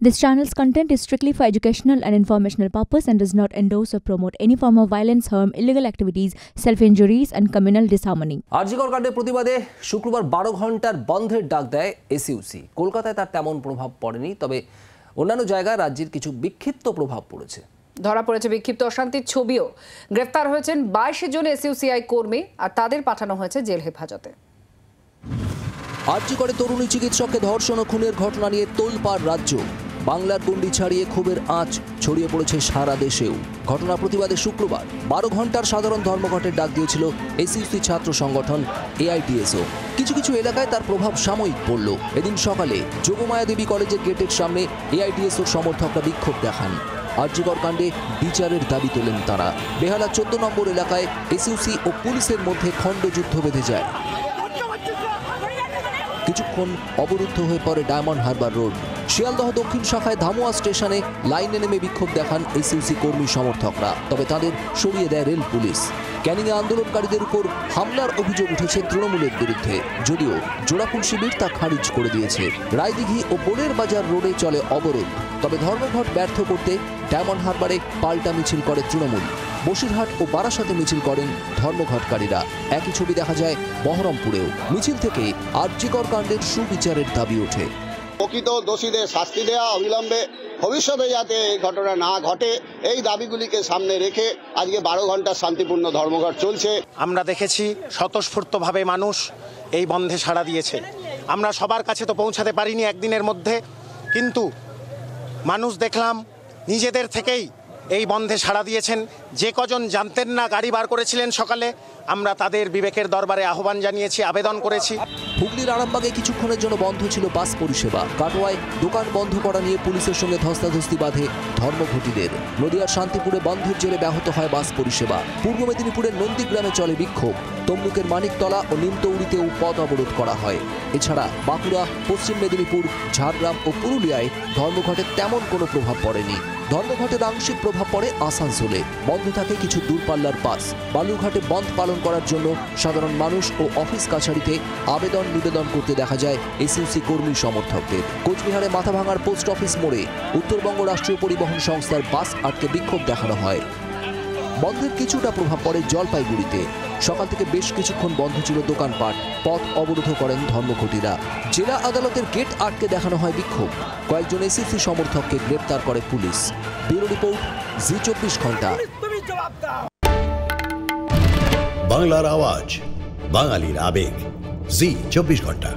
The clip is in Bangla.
This channel's content is strictly for educational and informational purpose and does not endorse or promote any form of violence, harm, illegal activities, self-injuries and communal disharmony. RG Kar কাণ্ডের প্রতিবাদে শুক্রবার 12 ঘন্টার বন্ধের ডাক দেয় এসইউসি। কলকাতায় তার তেমন প্রভাব পড়েনি, তবে অন্যান্য জায়গায় রাজ্যের কিছু বিক্ষিপ্ত প্রভাব পড়েছে। ধরা পড়েছে বিক্ষিপ্ত অশান্তির ছবিও। গ্রেফতার হয়েছেন 22 জন এসইউসিআই কর্মী আর তাদের পাঠানো হয়েছে জেল হেফাজতে। আরজিকরে তরুণী চিকিৎসককে ধর্ষণ ও খুনের ঘটনা নিয়ে তোলপাড় রাজ্য। বাংলার গণ্ডি ছাড়িয়ে ক্ষোভের আঁচ ছড়িয়ে পড়েছে সারা দেশেও। ঘটনা প্রতিবাদে শুক্রবার 12 ঘন্টার সাধারণ ধর্মঘটের ডাক দিয়েছিল এসইউসি ছাত্র সংগঠন এআইটিএসও। কিছু কিছু এলাকায় তার প্রভাব সাময়িক পড়ল। এদিন সকালে যোগমায়া দেবী কলেজের গেটের সামনে এআইটিএসওর সমর্থকরা বিক্ষোভ দেখান। আরজিকর কাণ্ডে বিচারের দাবি তোলেন তারা। বেহালা 14 নম্বর এলাকায় এসইউসি ও পুলিশের মধ্যে খণ্ডযুদ্ধ বেঁধে যায়। কিছুক্ষণ অবরুদ্ধ হয়ে পড়ে ডায়মন্ড হারবার রোড। শিয়ালদহ দক্ষিণ শাখায় ধামুয়া স্টেশনে লাইনে নেমে বিক্ষোভ দেখান এসইউসি কর্মী সমর্থকরা, তবে তাদের সরিয়ে দেয় রেল পুলিশ। ক্যানিংয়ে আন্দোলনকারীদের উপর হামলার অভিযোগ উঠেছে তৃণমূলের বিরুদ্ধে, যদিও জোড়াফুল শিবির তা খারিজ করে দিয়েছে। রায়দিঘি ও বোলের বাজার রোডে চলে অবরোধ, তবে ধর্মঘট ব্যর্থ করতে ডায়মন্ড হারবারে পাল্টা মিছিল করে তৃণমূল। বসিরহাট ও বারাসাতে মিছিল করেন ধর্মঘটকারীরা। একই ছবি দেখা যায় বহরমপুরেও। মিছিল থেকে আরজিকর কাণ্ডের সুবিচারের দাবি ওঠে। প্রকৃত দোষীদের শাস্তি দেওয়া, অবিলম্বে ভবিষ্যতে যাতে এই ঘটনা না ঘটে, এই দাবিগুলিকে সামনে রেখে আজকে 12 ঘন্টার শান্তিপূর্ণ ধর্মঘট চলছে। আমরা দেখেছি স্বতঃস্ফূর্তভাবে মানুষ এই বন্ধে সাড়া দিয়েছে। আমরা সবার কাছে তো পৌঁছাতে পারিনি একদিনের মধ্যে, কিন্তু মানুষ দেখলাম নিজেদের থেকেই এই বন্ধে সাড়া দিয়েছেন। যে কজন জানতেন না গাড়ি বার করেছিলেন সকালে, আমরা তাদের বিবেকের দরবারে আহ্বান জানিয়েছি, আবেদন করেছি। হুগলির আরামবাগে কিছুক্ষণের জন্য বন্ধ ছিল বাস পরিষেবা। কাটোয়ায় দোকান বন্ধ করা নিয়ে পুলিশের সঙ্গে ধস্তাধস্তি বাঁধে ধর্মঘটীদের। নদিয়ার শান্তিপুরে বন্ধের জেরে ব্যাহত হয় বাস পরিষেবা। পূর্ব মেদিনীপুরের নন্দীগ্রামে চলে বিক্ষোভ। তমলুকের মানিকতলা ও নিমতৌড়িতেও পথ অবরোধ করা হয়। এছাড়া বাঁকুড়া, পশ্চিম মেদিনীপুর, ঝাড়গ্রাম ও পুরুলিয়ায় ধর্মঘটের তেমন কোনো প্রভাব পড়েনি। ধর্মঘটের আংশিক প্রভাব পড়ে আসানসোলে। বন্ধ থাকে কিছু দূরপাল্লার বাস। বালুরঘাটে বন্ধ পালন করার জন্য সাধারণ মানুষ ও অফিস কাছারিতে আবেদন নিবেদন করতে দেখা যায় এসইউসি কর্মী সমর্থকদের। কোচবিহারে মাথাভাঙার পোস্ট অফিস মোড়ে উত্তরবঙ্গ রাষ্ট্রীয় পরিবহন সংস্থার বাস আটকে বিক্ষোভ দেখানো হয়। বন্ধের কিছুটা প্রভাব পড়ে জলপাইগুড়িতে। সকাল থেকে বেশ কিছুক্ষণ বন্ধ ছিল দোকানপাট। পথ অবরোধ করেন ধর্মঘটীরা। জেলা আদালতের গেট আটকে দেখানো হয় বিক্ষোভ। কয়েকজন এসইউসি সমর্থককে গ্রেপ্তার করে পুলিশ। ব্যুরো রিপোর্ট, জি 24 ঘন্টা। বাংলার আওয়াজ, বাঙালির আবেগ, জি 24 ঘন্টা।